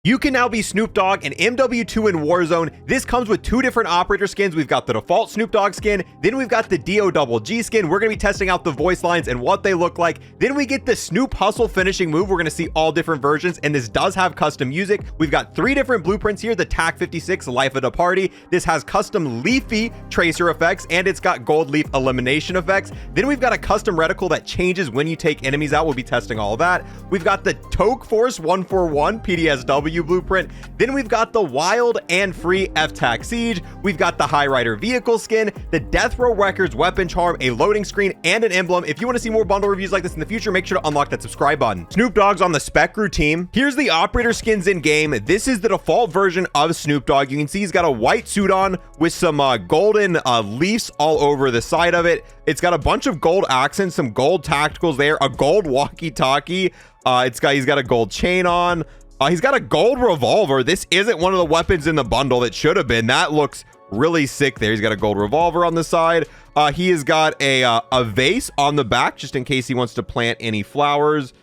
You can now be Snoop Dogg and MW2 in Warzone. This comes with two different operator skins. We've got the default Snoop Dogg skin, then we've got the DOGG skin. We're going to be testing out the voice lines and what they look like. Then we get the Snoop Hustle finishing move. We're going to see all different versions, and this does have custom music. We've got three different blueprints here. The TAC-56 Life of the Party. This has custom leafy tracer effects, and it's got gold leaf elimination effects. Then we've got a custom reticle that changes when you take enemies out. We'll be testing all of that. We've got the Toke Force 141 PDSW blueprint. Then we've got the wild and free FTAC Siege. We've got the High Rider vehicle skin, the Death Row Records weapon charm, a loading screen, and an emblem. If you want to see more bundle reviews like this in the future, make sure to unlock that subscribe button. Snoop Dogg's on the Spec Crew team. Here's the operator skins in game. This is the default version of Snoop Dogg. You can see he's got a white suit on with some golden leaves all over the side of it. It's got a bunch of gold accents, some gold tacticals there, a gold walkie-talkie. He's got a gold chain on. He's got a gold revolver. This isn't one of the weapons in the bundle that should have been. That looks really sick there. He's got a gold revolver on the side. He has got a vase on the back just in case he wants to plant any flowers.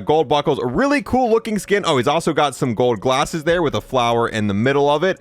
Gold buckles, a really cool looking skin. Oh, he's also got some gold glasses there with a flower in the middle of it.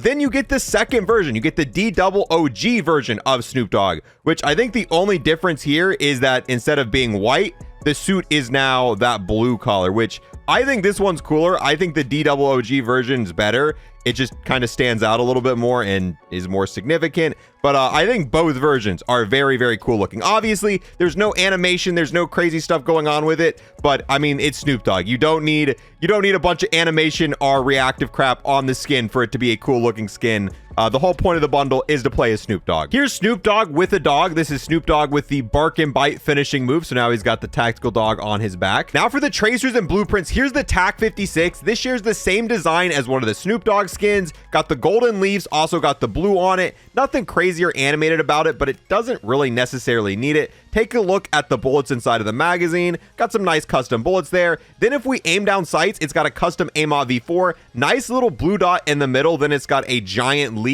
Then you get the second version. You get the DOGG version of Snoop Dogg, which I think the only difference here is that instead of being white, the suit is now that blue color, which I think this one's cooler. I think the DOGG version is better. It just kind of stands out a little bit more and is more significant. But I think both versions are very, very cool looking. Obviously, there's no animation. There's no crazy stuff going on with it. But I mean, it's Snoop Dogg. You don't need a bunch of animation or reactive crap on the skin for it to be a cool looking skin. The whole point of the bundle is to play as Snoop Dogg. Here's Snoop Dogg with a dog. This is Snoop Dogg with the bark and bite finishing move. So now he's got the tactical dog on his back. Now for the tracers and blueprints, here's the TAC-56. This shares the same design as one of the Snoop Dogg skins. Got the golden leaves, also got the blue on it. Nothing crazy or animated about it, but it doesn't really necessarily need it. Take a look at the bullets inside of the magazine. Got some nice custom bullets there. Then if we aim down sights, it's got a custom MW2. Nice little blue dot in the middle. Then it's got a giant leaf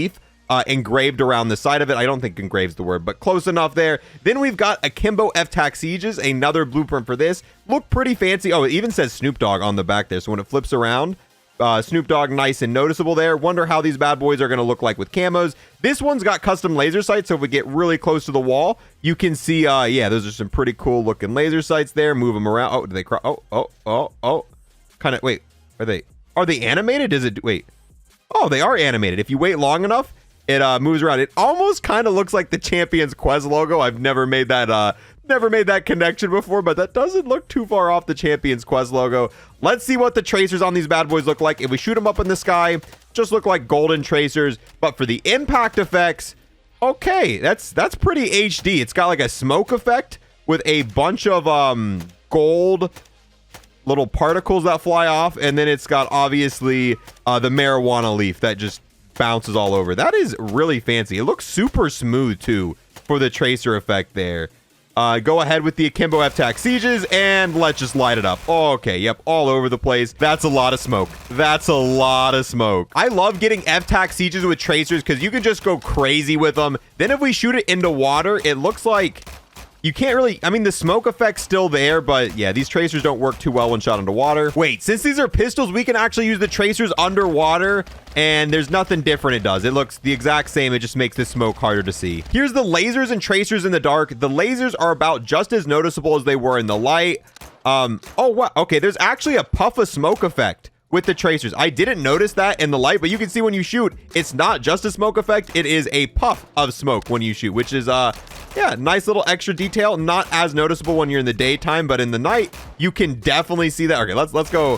engraved around the side of it. I don't think engraved's the word, but close enough there. Then we've got Akimbo FTAC Sieges, another blueprint for this. Look pretty fancy. Oh, it even says Snoop Dogg on the back there. So when it flips around, Snoop Dogg nice and noticeable there. Wonder how these bad boys are going to look like with camos. This one's got custom laser sights, so if we get really close to the wall, you can see, yeah, those are some pretty cool looking laser sights there. Move them around. Oh, do they cross? Oh. Kind of, wait, are they animated? Wait. Oh, they are animated. If you wait long enough, it moves around. It almost kind of looks like the Champions Quest logo. I've never made that connection before, but that doesn't look too far off the Champions Quest logo. Let's see what the tracers on these bad boys look like. If we shoot them up in the sky, just look like golden tracers. But for the impact effects, okay, that's pretty HD. It's got like a smoke effect with a bunch of gold little particles that fly off, and then it's got obviously the marijuana leaf that just bounces all over. That is really fancy. It looks super smooth too for the tracer effect there. Go ahead with the Akimbo FTAC Sieges, and let's just light it up. Okay, yep, all over the place. That's a lot of smoke. That's a lot of smoke. I love getting FTAC Sieges with tracers because you can just go crazy with them. Then if we shoot it into water, it looks like you can't really, I mean, the smoke effect's still there, but yeah, these tracers don't work too well when shot into water. Wait, since these are pistols, we can actually use the tracers underwater, and there's nothing different it does. It looks the exact same. It just makes the smoke harder to see. Here's the lasers and tracers in the dark. The lasers are about just as noticeable as they were in the light. Oh, what? Okay, there's actually a puff of smoke effect with the tracers. I didn't notice that in the light, but you can see when you shoot, it's not just a smoke effect. It is a puff of smoke when you shoot, which is, yeah, nice little extra detail. Not as noticeable when you're in the daytime, but in the night, you can definitely see that. Okay, let's go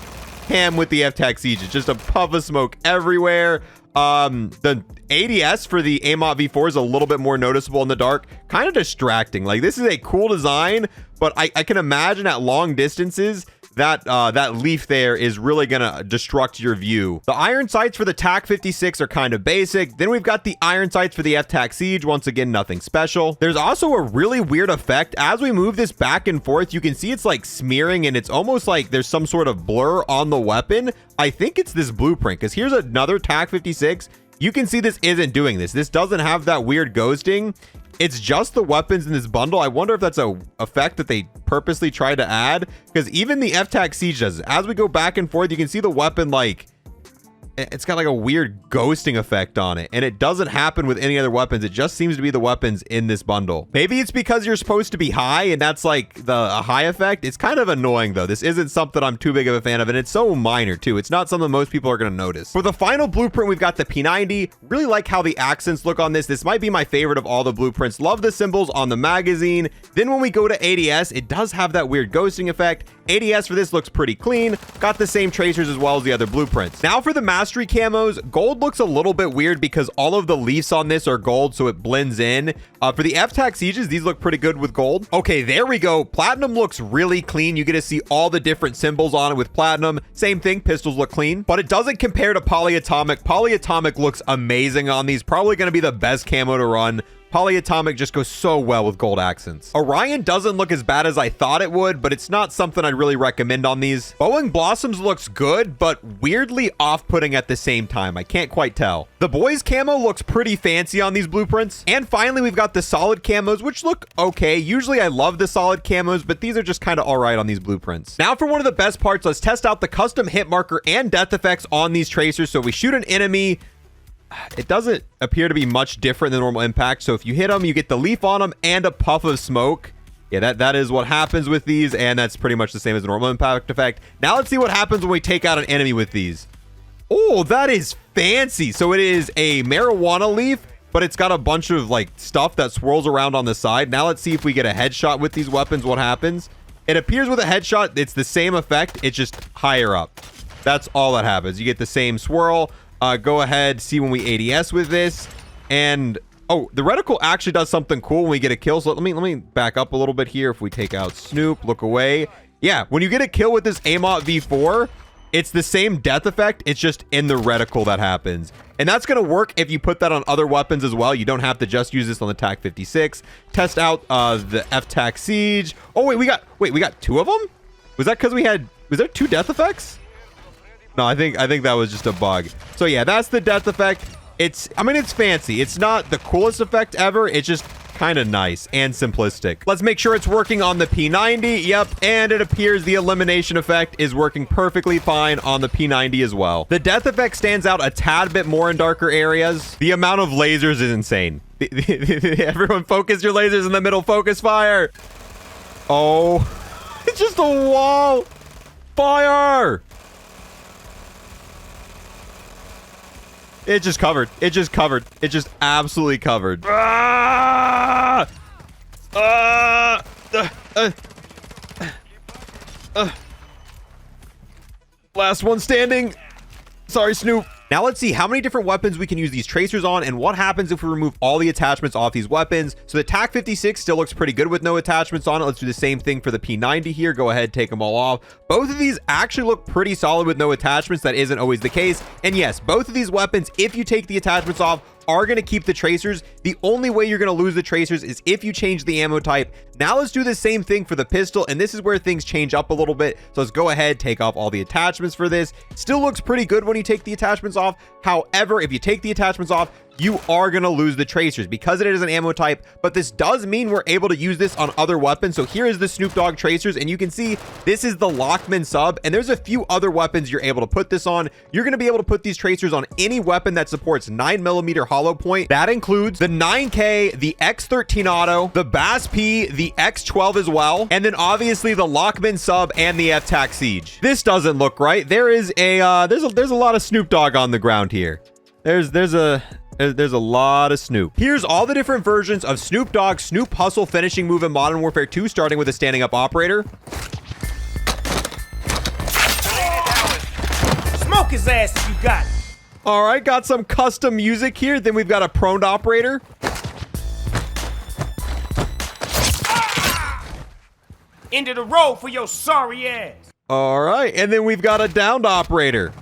ham with the FTAC Siege. It's just a puff of smoke everywhere. The ADS for the MW2 is a little bit more noticeable in the dark. Kind of distracting. Like, this is a cool design, but I can imagine at long distances, that leaf there is really gonna destruct your view. The iron sights for the TAC-56 are kind of basic. Then we've got the iron sights for the FTAC Siege. Once again, nothing special. There's also a really weird effect. As we move this back and forth, you can see it's like smearing, and it's almost like there's some sort of blur on the weapon. I think it's this blueprint, because here's another TAC-56. You can see this isn't doing this. This doesn't have that weird ghosting. it's just the weapons in this bundle. I wonder if that's a effect that they purposely tried to add, because even the F-Tac Siege does it. As we go back and forth, you can see the weapon, like, it's got like a weird ghosting effect on it, and it doesn't happen with any other weapons. It just seems to be the weapons in this bundle. Maybe it's because you're supposed to be high, and that's like a high effect. It's kind of annoying though. This isn't something I'm too big of a fan of, and it's so minor too. It's not something most people are going to notice. For the final blueprint, we've got the P90. Really like how the accents look on this. This might be my favorite of all the blueprints. Love the symbols on the magazine. Then when we go to ADS, it does have that weird ghosting effect. ADS for this looks pretty clean. Got the same tracers as well as the other blueprints. Now for the mastery camos, gold looks a little bit weird because all of the leaves on this are gold, so it blends in. For the F-Tac Sieges, these look pretty good with gold. Okay, there we go. Platinum looks really clean. You get to see all the different symbols on it with platinum. Same thing, pistols look clean, but it doesn't compare to polyatomic. Polyatomic looks amazing on these. Probably going to be the best camo to run. Polyatomic just goes so well with gold accents. Orion doesn't look as bad as I thought it would, but it's not something I'd really recommend on these. Boeing Blossoms looks good, but weirdly off-putting at the same time. I can't quite tell. The boys camo looks pretty fancy on these blueprints. And finally, we've got the solid camos, which look okay. Usually I love the solid camos, but these are just kind of all right on these blueprints. Now for one of the best parts, let's test out the custom hit marker and death effects on these tracers. So we shoot an enemy, it doesn't appear to be much different than normal impact. So if you hit them, you get the leaf on them and a puff of smoke. Yeah, that is what happens with these, and that's pretty much the same as the normal impact effect. Now let's see what happens when we take out an enemy with these. Oh, that is fancy. So it is a marijuana leaf, but it's got a bunch of like stuff that swirls around on the side. Now let's see if we get a headshot with these weapons, what happens. It appears with a headshot, it's the same effect, it's just higher up. That's all that happens. You get the same swirl. Go ahead, see when we ADS with this, and oh, the reticle actually does something cool when we get a kill. So let me back up a little bit here. If we take out Snoop, look away. Yeah, when you get a kill with this AMOT V4, it's the same death effect. It's just in the reticle that happens, and that's gonna work if you put that on other weapons as well. You don't have to just use this on the TAC 56. Test out the F-Tac Siege. Oh wait, we got two of them. Was that because was there two death effects? No, I think that was just a bug. So yeah, that's the death effect. I mean, it's fancy. It's not the coolest effect ever. It's just kind of nice and simplistic. Let's make sure it's working on the P90. Yep, and it appears the elimination effect is working perfectly fine on the P90 as well. The death effect stands out a tad bit more in darker areas. The amount of lasers is insane. Everyone focus your lasers in the middle. Focus fire. Oh, it's just a wall. Fire. It just covered. It just covered. It just absolutely covered. Ah! Last one standing. Sorry, Snoop. Now let's see how many different weapons we can use these tracers on and what happens if we remove all the attachments off these weapons. So the TAC 56 still looks pretty good with no attachments on it. Let's do the same thing for the P90 here. Go ahead, take them all off. Both of these actually look pretty solid with no attachments. That isn't always the case. And yes, both of these weapons, if you take the attachments off, are going to keep the tracers. The only way you're going to lose the tracers is if you change the ammo type. Now let's do the same thing for the pistol, and this is where things change up a little bit. So let's go ahead, take off all the attachments for this. Still looks pretty good when you take the attachments off. However, if you take the attachments off, you are going to lose the tracers because it is an ammo type, but this does mean we're able to use this on other weapons. So here is the Snoop Dogg tracers, and you can see this is the Lockman sub, and there's a few other weapons you're able to put this on. You're going to be able to put these tracers on any weapon that supports 9mm hollow point. That includes the 9K, the X13 auto, the Bass P, the X12 as well, and then obviously the Lockman sub and the F-Tac Siege. This doesn't look right. There is there's a lot of Snoop Dogg on the ground here. There's a lot of Snoop. Here's all the different versions of Snoop Dogg Snoop Hustle finishing move in Modern Warfare 2, starting with a standing up operator. Smoke his ass if you got it. All right, got some custom music here. Then we've got a prone operator. Into the road for your sorry ass. All right, and then we've got a downed operator.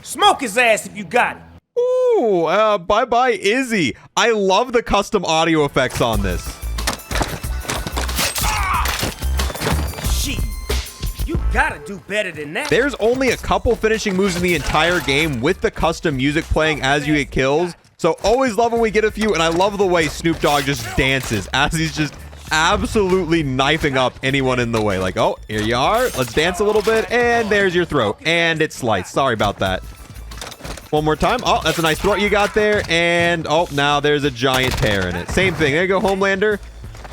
Smoke his ass if you got it. Ooh, bye-bye, Izzy. I love the custom audio effects on this. Shit. You gotta do better than that. There's only a couple finishing moves in the entire game with the custom music playing as you get kills. So always love when we get a few, and I love the way Snoop Dogg just dances as he's just absolutely knifing up anyone in the way. Like, oh, here you are. Let's dance a little bit, and there's your throat. And it's sliced. Sorry about that. One more time. Oh, that's a nice throat you got there. And, oh, now there's a giant tear in it. Same thing. There you go, Homelander.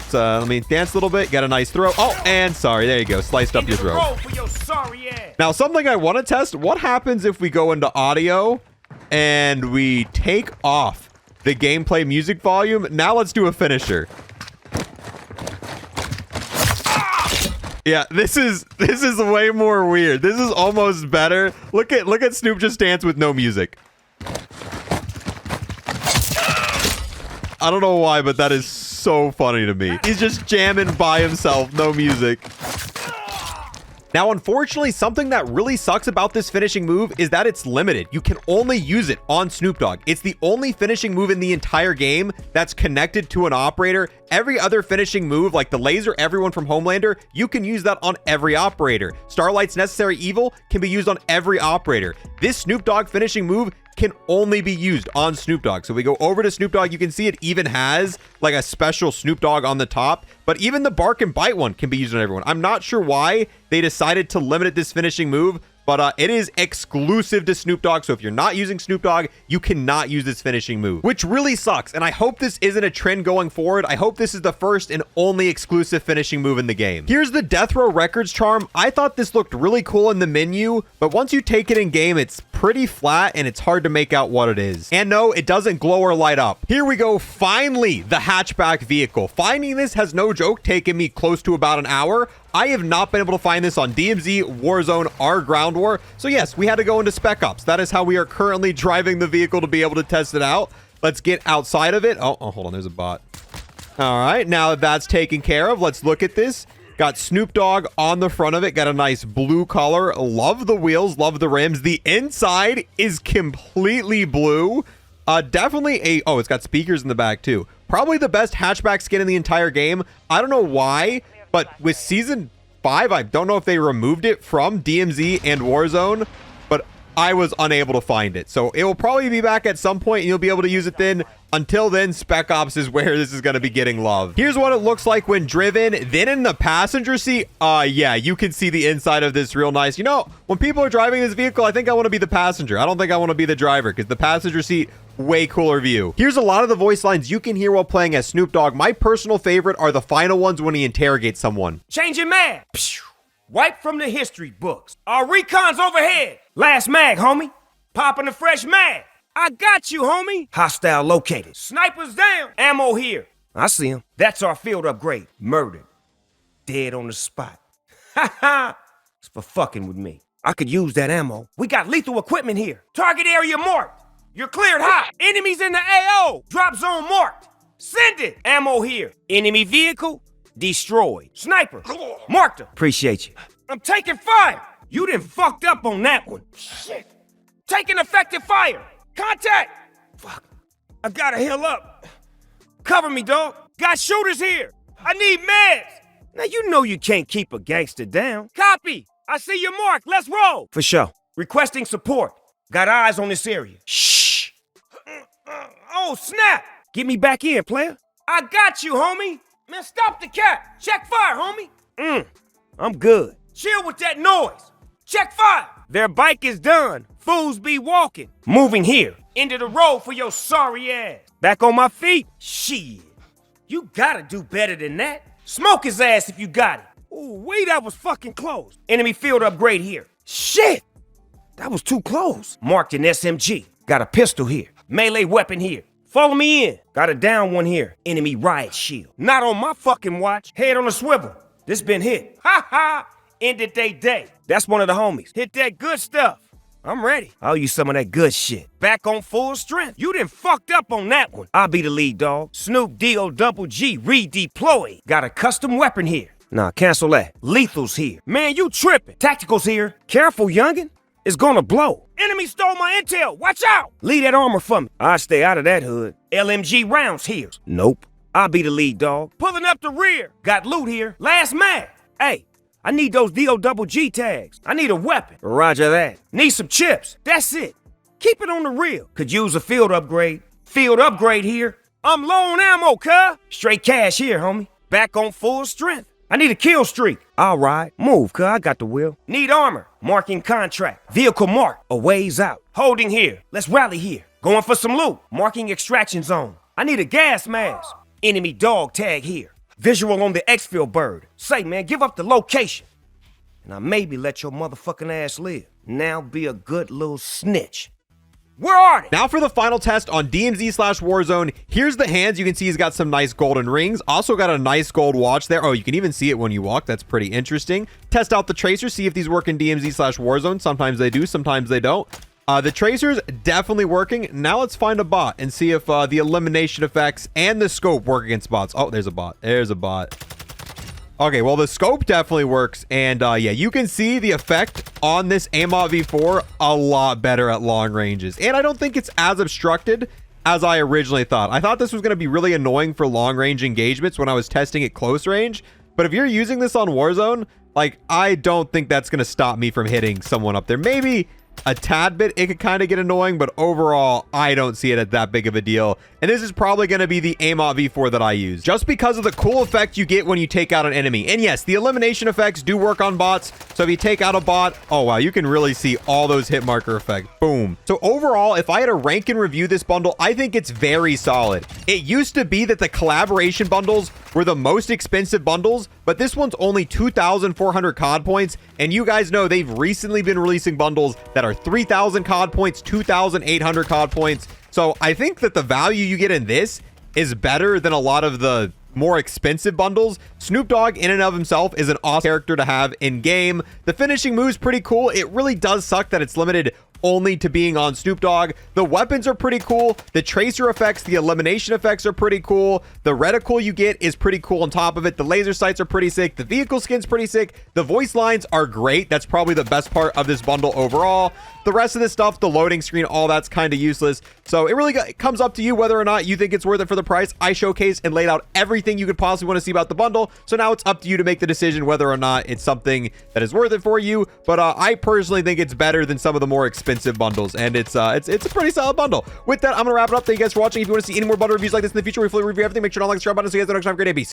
So, let me dance a little bit. Got a nice throat. Oh, and sorry. There you go. Sliced up your throat. Now, something I want to test. What happens if we go into audio and we take off the gameplay music volume? Now let's do a finisher. Yeah, this is way more weird. This is almost better. Look at Snoop just dance with no music. I don't know why, but that is so funny to me. He's just jamming by himself, no music. Now, unfortunately, something that really sucks about this finishing move is that it's limited. You can only use it on Snoop Dogg. It's the only finishing move in the entire game that's connected to an operator. Every other finishing move, like the Lazer, everyone from Homelander, you can use that on every operator. Starlight's Necessary Evil can be used on every operator. This Snoop Dogg finishing move can only be used on Snoop Dogg. So we go over to Snoop Dogg. You can see it even has like a special Snoop Dogg on the top, but even the bark and bite one can be used on everyone. I'm not sure why they decided to limit this finishing move, but it is exclusive to Snoop Dogg. So if you're not using Snoop Dogg, you cannot use this finishing move, which really sucks. And I hope this isn't a trend going forward. I hope this is the first and only exclusive finishing move in the game. Here's the Death Row Records charm. I thought this looked really cool in the menu, but once you take it in game, it's pretty flat and it's hard to make out what it is. And no, it doesn't glow or light up. Here we go. Finally, the hatchback vehicle. Finding this has no joke taken me close to about an hour. I have not been able to find this on DMZ, Warzone, or Ground War. So yes, we had to go into Spec Ops. That is how we are currently driving the vehicle to be able to test it out. Let's get outside of it. Oh, hold on. There's a bot. All right. Now that that's taken care of, let's look at this. Got Snoop Dogg on the front of it. Got a nice blue color. Love the wheels. Love the rims. The inside is completely blue. Definitely a... Oh, it's got speakers in the back too. Probably the best hatchback skin in the entire game. I don't know why, but with Season 5, I don't know if they removed it from DMZ and Warzone, but I was unable to find it. So it will probably be back at some point and you'll be able to use it then. Until then, Spec Ops is where this is going to be getting love. Here's what it looks like when driven. Then in the passenger seat, yeah, you can see the inside of this real nice. You know, when people are driving this vehicle, I think I want to be the passenger. I don't think I want to be the driver because the passenger seat, way cooler view. Here's a lot of the voice lines you can hear while playing as Snoop Dogg. My personal favorite are the final ones when he interrogates someone. Change your mag. Wipe from the history books. Our recon's overhead. Last mag, homie. Popping a fresh mag. I got you, homie. Hostile located. Snipers down. Ammo here. I see him. That's our field upgrade. Murdered. Dead on the spot. Ha ha. It's for fucking with me. I could use that ammo. We got lethal equipment here. Target area marked. You're cleared hot. Enemies in the AO. Drop zone marked. Send it. Ammo here. Enemy vehicle destroyed. Sniper. Marked him. Appreciate you. I'm taking fire. You done fucked up on that one. Shit. Taking effective fire. Contact! Fuck. I gotta heal up. Cover me, dog. Got shooters here. I need meds. Now you know you can't keep a gangster down. Copy. I see your mark. Let's roll. For sure. Requesting support. Got eyes on this area. Shh. Oh, snap. Get me back in, player. I got you, homie. Man, stop the cat. Check fire, homie. I'm good. Chill with that noise. Check fire. Their bike is done. Fools be walking. Moving here. Into the road for your sorry ass. Back on my feet? Shit. You gotta do better than that. Smoke his ass if you got it. Ooh, wait, that was fucking close. Enemy field upgrade here. Shit. That was too close. Marked an SMG. Got a pistol here. Melee weapon here. Follow me in. Got a down one here. Enemy riot shield. Not on my fucking watch. Head on a swivel. This been hit. Ha ha. Ended they day. That's one of the homies. Hit that good stuff. I'm ready. I'll use some of that good shit. Back on full strength. You done fucked up on that one. I'll be the lead dog. Snoop D-O-double-G redeploy. Got a custom weapon here. Nah, cancel that. Lethal's here. Man, you tripping. Tactical's here. Careful, youngin'. It's gonna blow. Enemy stole my intel. Watch out. Leave that armor for me. I stay out of that hood. LMG rounds here. Nope. I'll be the lead dog. Pulling up the rear. Got loot here. Last man. Hey, I need those DOGG tags. I need a weapon. Roger that. Need some chips. That's it. Keep it on the real. Could use a field upgrade. Field upgrade here. I'm low on ammo, cuh. Straight cash here, homie. Back on full strength. I need a kill streak. All right. Move, cuh. I got the wheel. Need armor. Marking contract. Vehicle mark. A ways out. Holding here. Let's rally here. Going for some loot. Marking extraction zone. I need a gas mask. Enemy dog tag here. Visual on the exfil bird. Say, man, give up the location. And I maybe let your motherfucking ass live. Now be a good little snitch. Where are they? Now for the final test on DMZ/Warzone. Here's the hands. You can see he's got some nice golden rings. Also got a nice gold watch there. Oh, you can even see it when you walk. That's pretty interesting. Test out the tracers. See if these work in DMZ/Warzone. Sometimes they do. Sometimes they don't. The tracers definitely working. Now let's find a bot and see if the elimination effects and the scope work against bots. Oh, there's a bot. There's a bot. Okay, well, the scope definitely works. And yeah, you can see the effect on this MW2 a lot better at long ranges. And I don't think it's as obstructed as I originally thought. I thought this was going to be really annoying for long range engagements when I was testing it close range. But if you're using this on Warzone, like, I don't think that's going to stop me from hitting someone up there. Maybe a tad bit, it could kind of get annoying, but overall, I don't see it as that big of a deal. And this is probably going to be the MW2 that I use, just because of the cool effect you get when you take out an enemy. And yes, the elimination effects do work on bots. So if you take out a bot, oh wow, you can really see all those hit marker effects. Boom. So overall, if I had to rank and review this bundle, I think it's very solid. It used to be that the collaboration bundles were the most expensive bundles, but this one's only 2,400 COD points. And you guys know they've recently been releasing bundles that are 3,000 COD points, 2,800 COD points. So I think that the value you get in this is better than a lot of the more expensive bundles. Snoop Dogg in and of himself is an awesome character to have in game. The finishing move's pretty cool. It really does suck that it's limited only to being on Snoop Dogg. The weapons are pretty cool. The tracer effects, the elimination effects are pretty cool. The reticle you get is pretty cool on top of it. The laser sights are pretty sick. The vehicle skin's pretty sick. The voice lines are great. That's probably the best part of this bundle overall. The rest of this stuff, the loading screen, all that's kind of useless. So it really comes up to you whether or not you think it's worth it for the price. I showcased and laid out everything you could possibly want to see about the bundle. So now it's up to you to make the decision whether or not it's something that is worth it for you. But I personally think it's better than some of the more expensive bundles, and it's a pretty solid bundle. With that, I'm gonna wrap it up. Thank you guys for watching. If you want to see any more bundle reviews like this in the future, we fully review everything. Make sure to like the subscribe button so you guys don't have a great day. Peace.